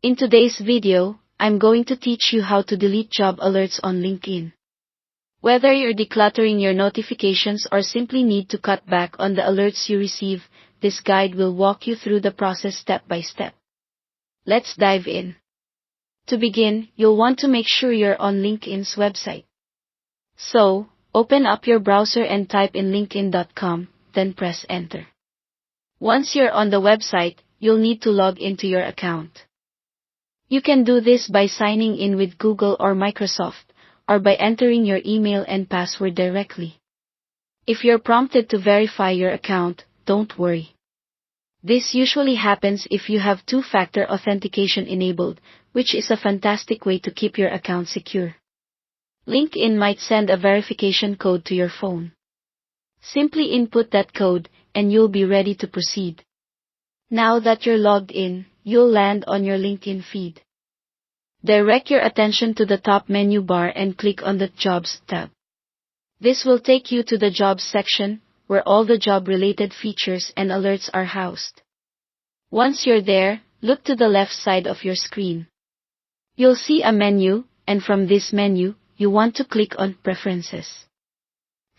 In today's video, I'm going to teach you how to delete job alerts on LinkedIn. Whether you're decluttering your notifications or simply need to cut back on the alerts you receive, this guide will walk you through the process step by step. Let's dive in. To begin, you'll want to make sure you're on LinkedIn's website. So, open up your browser and type in linkedin.com, then press enter. Once you're on the website, you'll need to log into your account. You can do this by signing in with Google or Microsoft, or by entering your email and password directly. If you're prompted to verify your account, don't worry. This usually happens if you have two-factor authentication enabled, which is a fantastic way to keep your account secure. LinkedIn might send a verification code to your phone. Simply input that code, and you'll be ready to proceed. Now that you're logged in, you'll land on your LinkedIn feed. Direct your attention to the top menu bar and click on the Jobs tab. This will take you to the Jobs section, where all the job-related features and alerts are housed. Once you're there, look to the left side of your screen. You'll see a menu, and from this menu, you want to click on Preferences.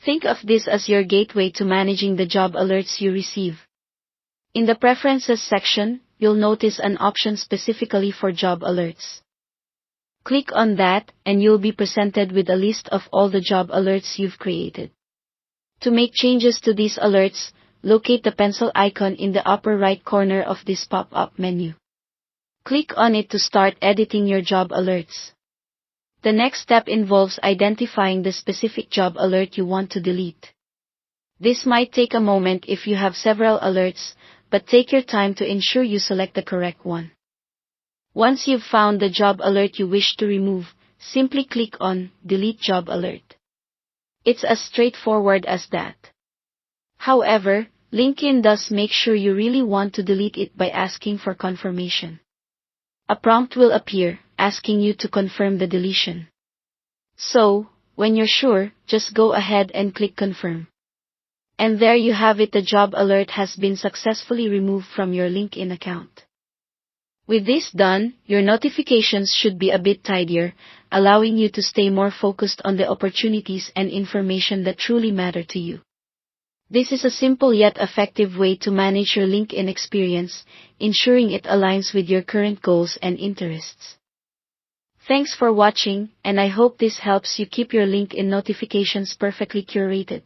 Think of this as your gateway to managing the job alerts you receive. In the Preferences section, you'll notice an option specifically for job alerts. Click on that, and you'll be presented with a list of all the job alerts you've created. To make changes to these alerts, locate the pencil icon in the upper right corner of this pop-up menu. Click on it to start editing your job alerts. The next step involves identifying the specific job alert you want to delete. This might take a moment if you have several alerts, but take your time to ensure you select the correct one. Once you've found the job alert you wish to remove, simply click on Delete Job Alert. It's as straightforward as that. However, LinkedIn does make sure you really want to delete it by asking for confirmation. A prompt will appear, asking you to confirm the deletion. So, when you're sure, just go ahead and click Confirm. And there you have it, the job alert has been successfully removed from your LinkedIn account. With this done, your notifications should be a bit tidier, allowing you to stay more focused on the opportunities and information that truly matter to you. This is a simple yet effective way to manage your LinkedIn experience, ensuring it aligns with your current goals and interests. Thanks for watching, and I hope this helps you keep your LinkedIn notifications perfectly curated.